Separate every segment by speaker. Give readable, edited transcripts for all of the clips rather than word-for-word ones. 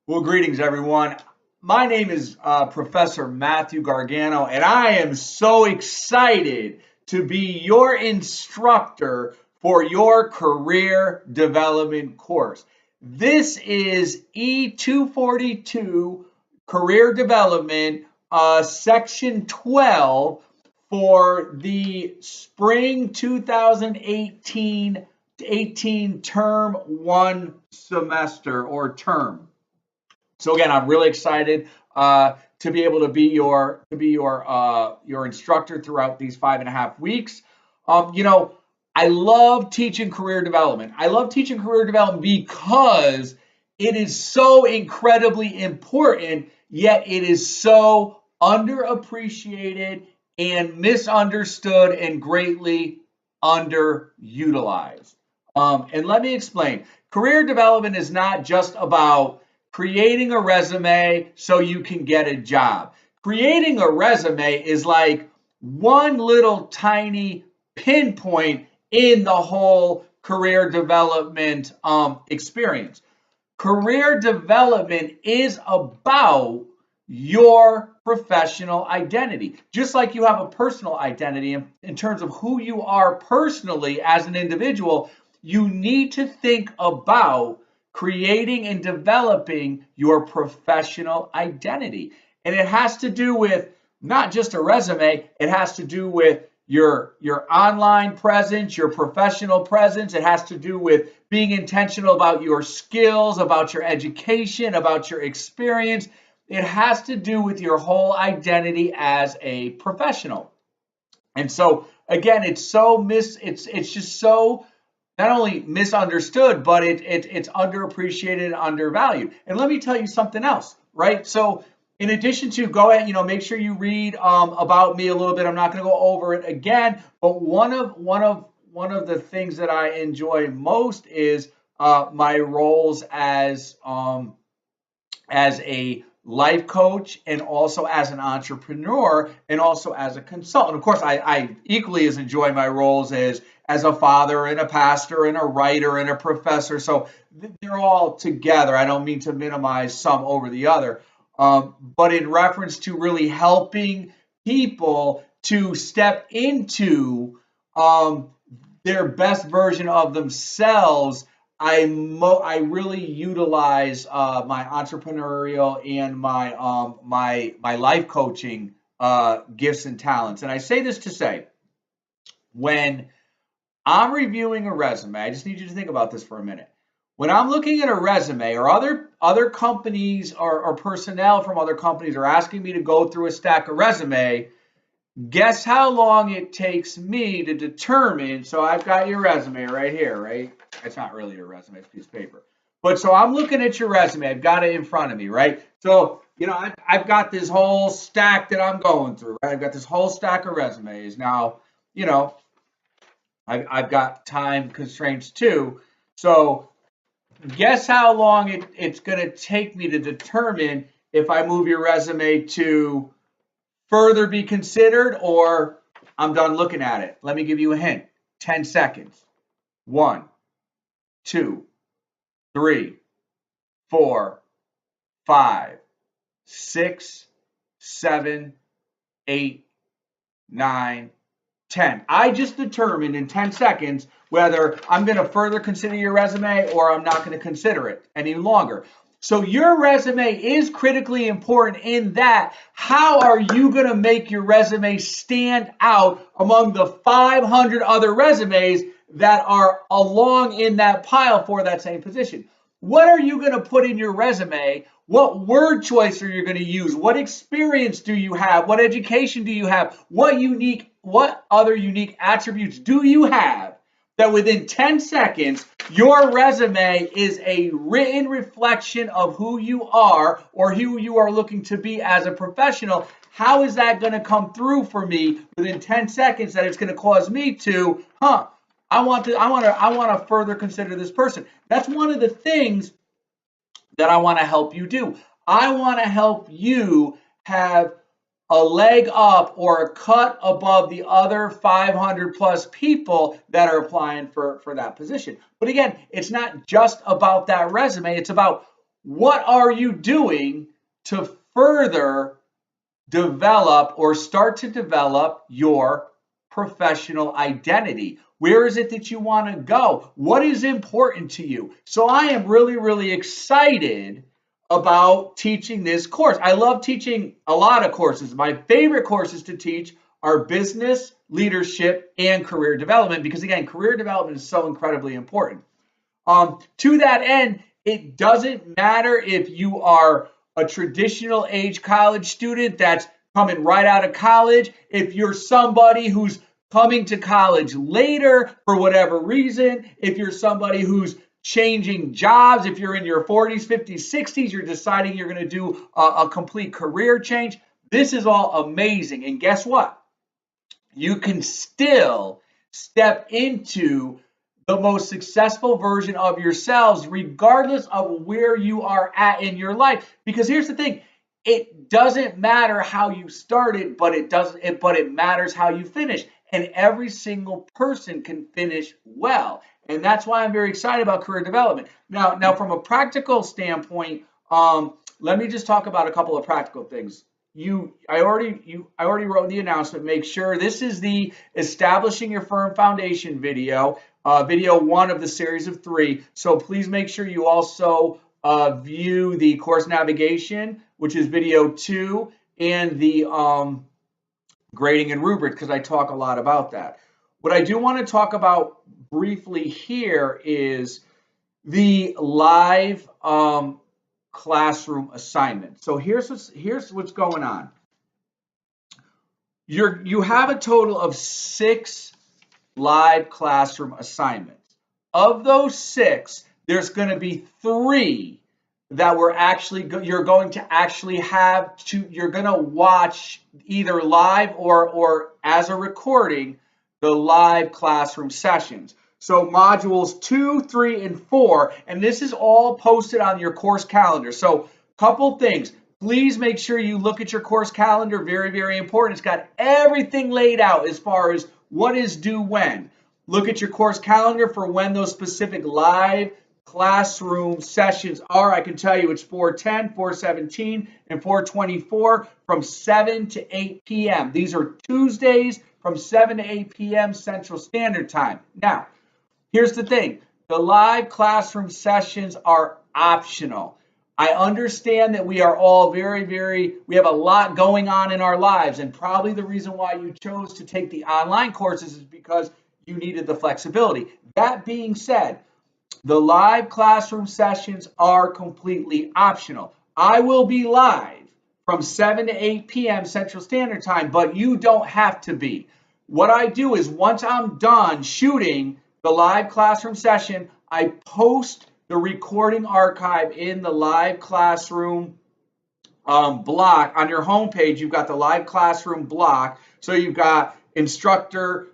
Speaker 1: Well, greetings, everyone. My name is Professor Matthew Gargano, and I am so excited to be your instructor for your career development course. This is E242 Career Development, Section 12 for the Spring 2018 Term 1 semester or term. So again, I'm really excited to be able to be your instructor throughout these 5.5 weeks. I love teaching career development. I love teaching career development because it is so incredibly important, yet it is so underappreciated and misunderstood and greatly underutilized. And let me explain. Career development is not just about creating a resume so you can get a job. Creating a resume is like one little tiny pinpoint in the whole career development experience. Career development is about your professional identity. Just like you have a personal identity in terms of who you are personally as an individual, you need to think about creating and developing your professional identity. And it has to do with not just a resume, it has to do with your online presence, your professional presence. It has to do with being intentional about your skills, about your education, about your experience. It has to do with your whole identity as a professional. And so again, it's just so not only misunderstood, but it's underappreciated and undervalued. And let me tell you something else, right? So in addition to go ahead, make sure you read about me a little bit. I'm not going to go over it again, but one of the things that I enjoy most is my roles as a life coach and also as an entrepreneur and also as a consultant. Of course, I equally as enjoy my roles as a father and a pastor and a writer and a professor. So they're all together. I don't mean to minimize some over the other, but in reference to really helping people to step into their best version of themselves, I really utilize my entrepreneurial and my life coaching gifts and talents. And I say this to say, when I'm reviewing a resume, I just need you to think about this for a minute. When I'm looking at a resume, or other companies or personnel from other companies are asking me to go through a stack of resume, guess how long it takes me to determine. So I've got your resume right here, right? It's not really your resume, it's a piece of paper. But so I'm looking at your resume. I've got it in front of me, right? So, I've got this whole stack that I'm going through, right? I've got this whole stack of resumes. Now, I've got time constraints too. So guess how long it's going to take me to determine if I move your resume to further be considered or I'm done looking at it. Let me give you a hint. 10 seconds. 1, 2, 3, 4, 5, 6, 7, 8, 9, 10. I just determined in 10 seconds whether I'm going to further consider your resume or I'm not going to consider it any longer. So your resume is critically important in that how are you going to make your resume stand out among the 500 other resumes that are along in that pile for that same position? What are you going to put in your resume? What word choice are you going to use? What experience do you have? What education do you have? What other unique attributes do you have that within 10 seconds, your resume is a written reflection of who you are or who you are looking to be as a professional? How is that going to come through for me within 10 seconds that it's going to cause me to, I want to further consider this person. That's one of the things that I want to help you do. I want to help you have a leg up or a cut above the other 500 plus people that are applying for that position. But again, it's not just about that resume. It's about what are you doing to further develop or start to develop your professional identity? Where is it that you want to go? What is important to you? So I am really, really excited about teaching this course. I love teaching a lot of courses. My favorite courses to teach are business, leadership, and career development, because again, career development is so incredibly important. To that end, it doesn't matter if you are a traditional age college student that's coming right out of college, if you're somebody who's coming to college later for whatever reason, if you're somebody who's changing jobs, if you're in your 40s, 50s, 60s, you're deciding you're going to do a complete career change. This is all amazing. And guess what? You can still step into the most successful version of yourselves, regardless of where you are at in your life. Because here's the thing, it doesn't matter how you started, but it matters how you finish. And every single person can finish well. And that's why I'm very excited about career development. Now from a practical standpoint, let me just talk about a couple of practical things. I already wrote the announcement. Make sure this is the establishing your firm foundation video, video 1 of the series of 3. So please make sure you also view the course navigation, which is video 2, and the grading and rubric, because I talk a lot about that. What I do want to talk about briefly here is the live classroom assignment. So here's what's going on. You have a total of 6 live classroom assignments. Of those 6, there's going to be 3 that you're going to watch either live or as a recording, the live classroom sessions. So modules 2, 3, and 4, and this is all posted on your course calendar. So couple things. Please make sure you look at your course calendar. Very, very important. It's got everything laid out as far as what is due when. Look at your course calendar for when those specific live classroom sessions are. I can tell you it's 4:10, 4:17, and 4:24 from 7 to 8 p.m. These are Tuesdays from 7 to 8 p.m. Central Standard Time. Now, here's the thing. The live classroom sessions are optional. I understand that we are all we have a lot going on in our lives, and probably the reason why you chose to take the online courses is because you needed the flexibility. That being said, the live classroom sessions are completely optional. I will be live from 7 to 8 p.m. Central Standard Time, but you don't have to be. What I do is once I'm done shooting the live classroom session, I post the recording archive in the live classroom block. On your homepage, you've got the live classroom block. So you've got instructor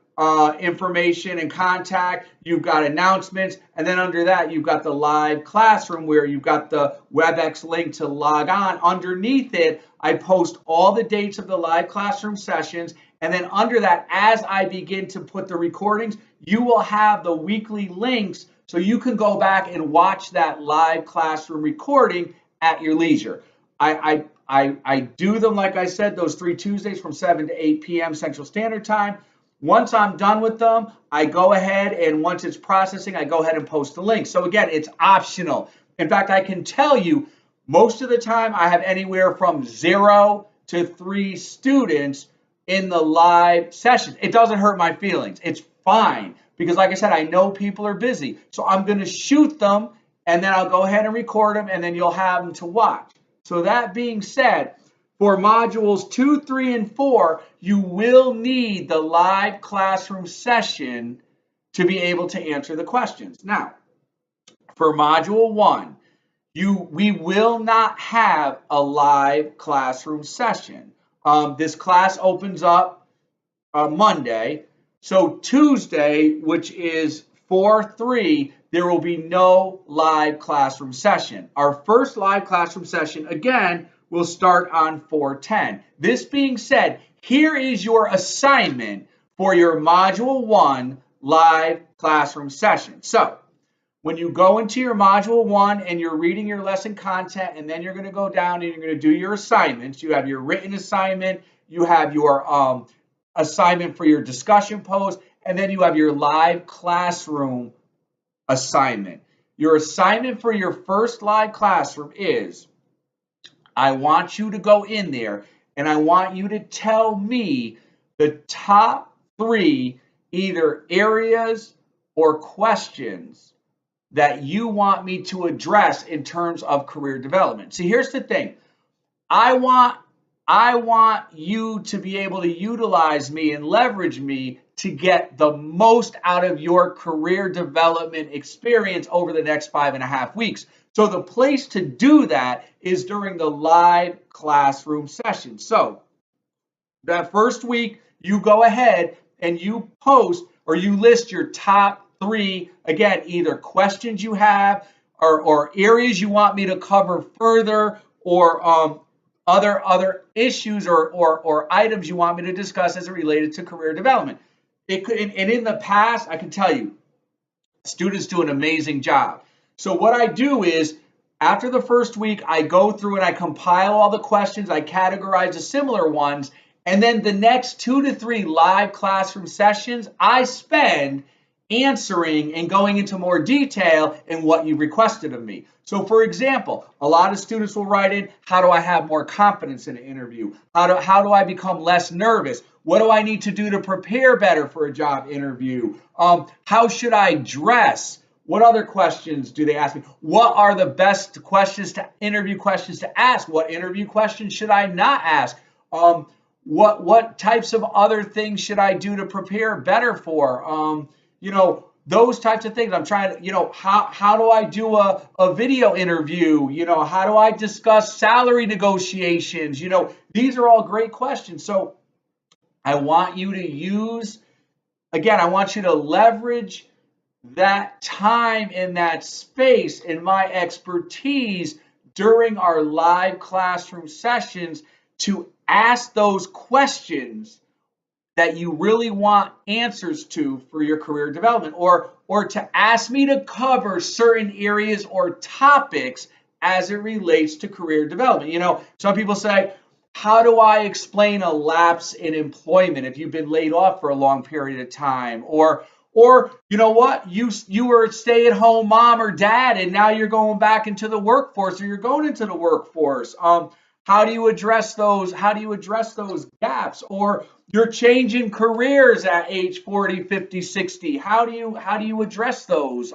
Speaker 1: information and contact, you've got announcements, and then under that you've got the live classroom where you've got the WebEx link to log on. Underneath it, I post all the dates of the live classroom sessions, and then under that, as I begin to put the recordings, you will have the weekly links so you can go back and watch that live classroom recording at your leisure. I do them, like I said, those 3 Tuesdays from 7 to 8 p.m. Central Standard Time. Once I'm done with them, I go ahead and once it's processing, I go ahead and post the link. So again, it's optional. In fact, I can tell you most of the time I have anywhere from 0 to 3 students in the live sessions. It doesn't hurt my feelings. It's fine because like I said, I know people are busy. So I'm going to shoot them and then I'll go ahead and record them and then you'll have them to watch. So that being said, for modules 2, 3, and 4, you will need the live classroom session to be able to answer the questions. Now, for module 1, we will not have a live classroom session. This class opens up Monday. So Tuesday, which is 4/3, there will be no live classroom session. Our first live classroom session, again, will start on 4/10. This being said, here is your assignment for your Module 1 live classroom session. So, when you go into your module 1 and you're reading your lesson content, and then you're going to go down and you're going to do your assignments. You have your written assignment, you have your assignment for your discussion post, and then you have your live classroom assignment. Your assignment for your first live classroom is, I want you to go in there and I want you to tell me the top 3 either areas or questions that you want me to address in terms of career development. See, here's the thing. I want you to be able to utilize me and leverage me to get the most out of your career development experience over the next 5.5 weeks. So the place to do that is during the live classroom session. So that first week, you go ahead and you post or you list your top 3, again, either questions you have or areas you want me to cover further, or other issues or items you want me to discuss as it related to career development. It could, and in the past, I can tell you, students do an amazing job. So what I do is, after the first week, I go through and I compile all the questions, I categorize the similar ones, and then the next 2 to 3 live classroom sessions, I spend answering and going into more detail in what you requested of me. So for example, a lot of students will write in, how do I have more confidence in an interview? How do I become less nervous? What do I need to do to prepare better for a job interview? How should I dress? What other questions do they ask me? What are the best interview questions to ask? What interview questions should I not ask? What types of other things should I do to prepare better for? Those types of things. I'm trying to, how do I do a video interview? How do I discuss salary negotiations? These are all great questions. So I want you to I want you to leverage that time and that space and my expertise during our live classroom sessions to ask those questions that you really want answers to for your career development, or to ask me to cover certain areas or topics as it relates to career development. Some people say, how do I explain a lapse in employment if you've been laid off for a long period of time? Or you know what, you were a stay-at-home mom or dad and now you're going back into the workforce, or you're going into the workforce. How do you address those? How do you address those gaps? Or you're changing careers at age 40, 50, 60. How do you address those?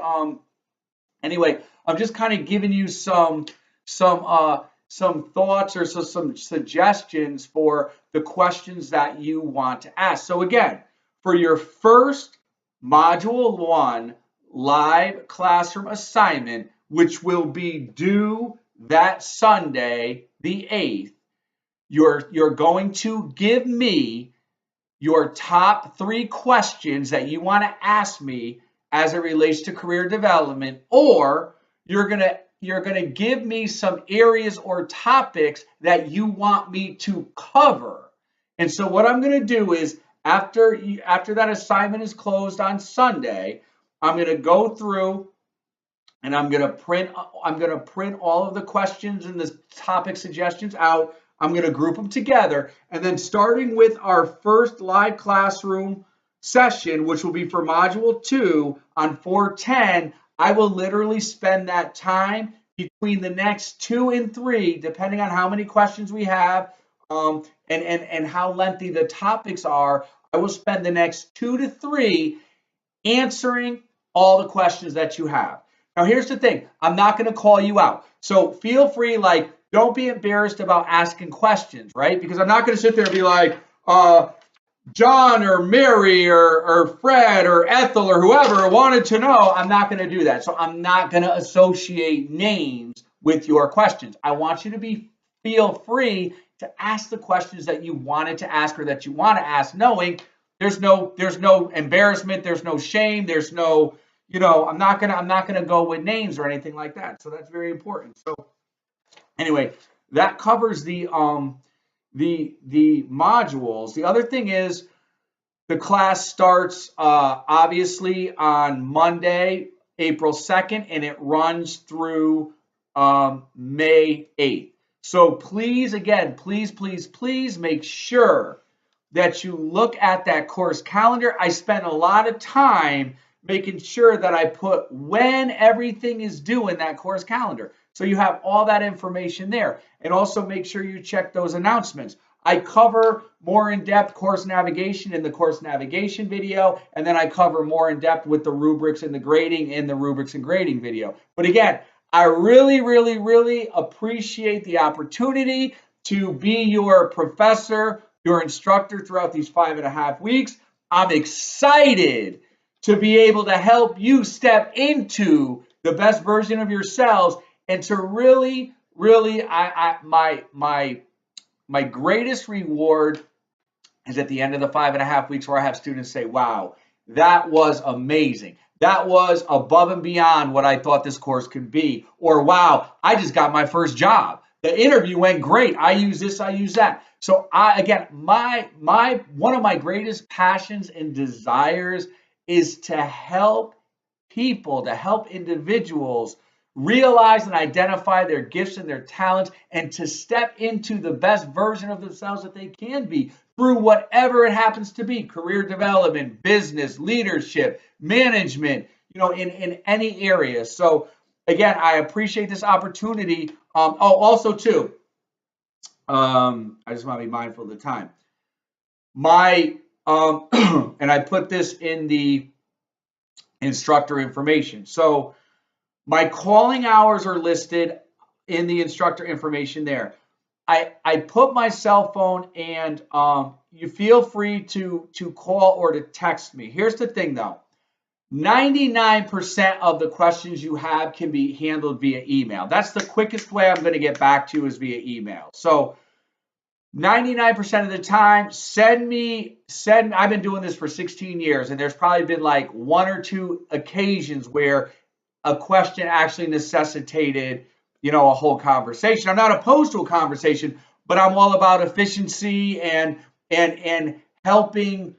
Speaker 1: Anyway, I'm just kind of giving you some thoughts or some suggestions for the questions that you want to ask. So again, for your first module 1 live classroom assignment, which will be due that Sunday, the 8th, you're going to give me your top 3 questions that you want to ask me as it relates to career development, or you're going to give me some areas or topics that you want me to cover. And so what I'm going to do is, after that assignment is closed on Sunday, I'm going to go through and I'm going to print all of the questions and the topic suggestions out. I'm going to group them together, and then starting with our first live classroom session, which will be for module 2 on 410, I will literally spend that time between the next 2 and 3, depending on how many questions we have, and how lengthy the topics are. I will spend the next 2 to 3 answering all the questions that you have. Now, here's the thing. I'm not going to call you out. So feel free, don't be embarrassed about asking questions, right? Because I'm not going to sit there and be like, John or Mary or Fred or Ethel or whoever wanted to know. I'm not going to do that. So I'm not going to associate names with your questions. I want you to feel free to ask the questions that you wanted to ask or that you want to ask, knowing there's no embarrassment, there's no shame, there's no, I'm not gonna go with names or anything like that. So that's very important. So anyway, that covers the modules. The other thing is, the class starts obviously on Monday, April 2nd, and it runs through May 8th. So please, again, please make sure that you look at that course calendar. I spent a lot of time making sure that I put when everything is due in that course calendar. So you have all that information there. And also make sure you check those announcements. I cover more in-depth course navigation in the course navigation video, and then I cover more in-depth with the rubrics and the grading in the rubrics and grading video. But again, I really appreciate the opportunity to be your professor, your instructor throughout these 5.5 weeks. I'm excited to be able to help you step into the best version of yourselves and to really, my greatest reward is at the end of the 5.5 weeks where I have students say, wow, that was amazing. That was above and beyond what I thought this course could be. Or, wow, I just got my first job. The interview went great. I use this, I use that. So again, one of my greatest passions and desires is to help people, to help individuals realize and identify their gifts and their talents and to step into the best version of themselves that they can be through whatever it happens to be: career development, business, leadership, management, in any area. So again, I appreciate this opportunity. Also too, I just want to be mindful of the time. And I put this in the instructor information. So my calling hours are listed in the instructor information there. I put my cell phone, and you feel free to call or to text me. Here's the thing though. 99% of the questions you have can be handled via email. That's the quickest way I'm going to get back to you is via email. So 99% of the time, I've been doing this for 16 years, and there's probably been like 1 or 2 occasions where a question actually necessitated, a whole conversation. I'm not opposed to a conversation, but I'm all about efficiency and helping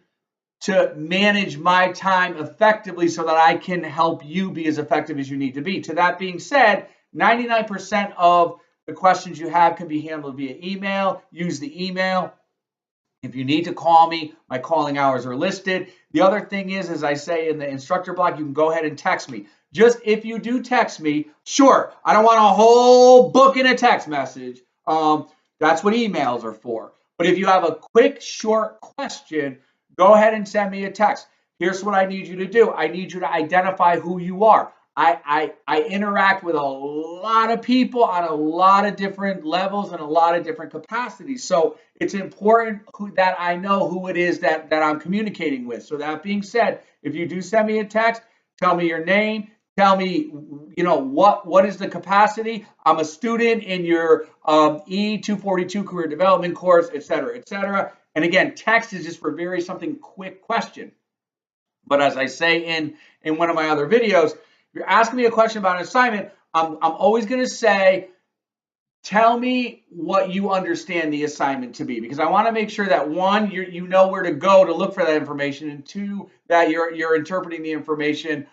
Speaker 1: to manage my time effectively so that I can help you be as effective as you need to be. To that being said, 99% of the questions you have can be handled via email. Use the email. If you need to call me, my calling hours are listed. The other thing is, as I say in the instructor blog, you can go ahead and text me. Just if you do text me, sure, I don't want a whole book in a text message. That's what emails are for. But if you have a quick, short question, go ahead and send me a text. Here's what I need you to do. I need you to identify who you are. I interact with a lot of people on a lot of different levels and a lot of different capacities. So it's important that I know who it is that I'm communicating with. So that being said, if you do send me a text, tell me your name, tell me, what is the capacity. I'm a student in your E242 career development course, et cetera, et cetera. And again, text is just for very something quick question. But as I say in one of my other videos, if you're asking me a question about an assignment, I'm always going to say, tell me what you understand the assignment to be, because I want to make sure that 1, you know where to go to look for that information, and 2, that you're interpreting the information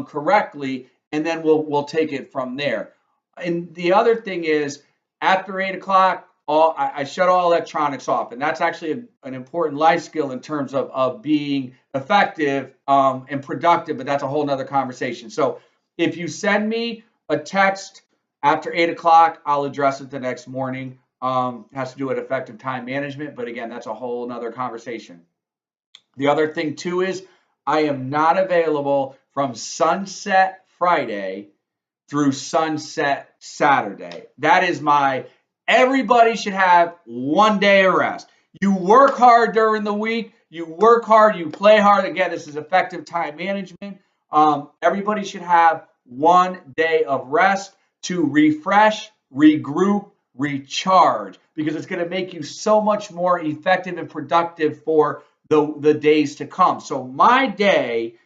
Speaker 1: correctly, and then we'll take it from there. And the other thing is, after 8 o'clock, I shut all electronics off, and that's actually an important life skill in terms of being effective and productive, but that's a whole nother conversation. So if you send me a text after 8 o'clock, I'll address it the next morning. It has to do with effective time management, but again, that's a whole nother conversation. The other thing too is I am not available from sunset Friday through sunset Saturday. That is everybody should have 1 day of rest. You work hard during the week, you work hard, you play hard. Again, this is effective time management. Everybody should have 1 day of rest to refresh, regroup, recharge, because it's going to make you so much more effective and productive for the days to come. So my day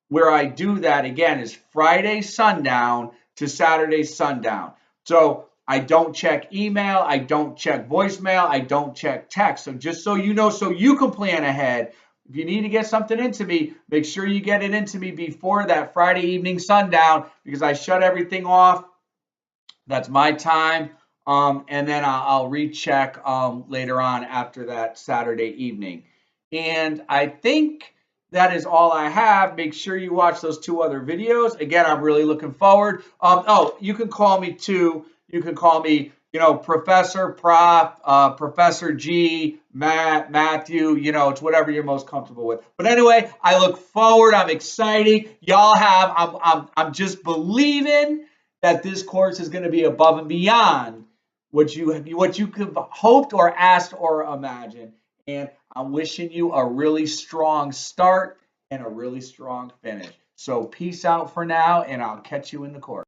Speaker 1: where I do that, again, is Friday sundown to Saturday sundown. So I don't check email, I don't check voicemail, I don't check text. So just so you know, so you can plan ahead, If you need to get something into me, make sure you get it into me before that Friday evening sundown, because I shut everything off. That's my time. And then I'll recheck later on after that Saturday evening. And I think that is all I have. Make sure you watch those 2 other videos. Again, I'm really looking forward. Oh, you can call me too. You can call me, Professor, Prof, Professor G, Matt, Matthew. It's whatever you're most comfortable with. But anyway, I look forward. I'm excited. Y'all have. I'm just believing that this course is going to be above and beyond what you could have hoped or asked or imagined. And I'm wishing you a really strong start and a really strong finish. So peace out for now, and I'll catch you in the course.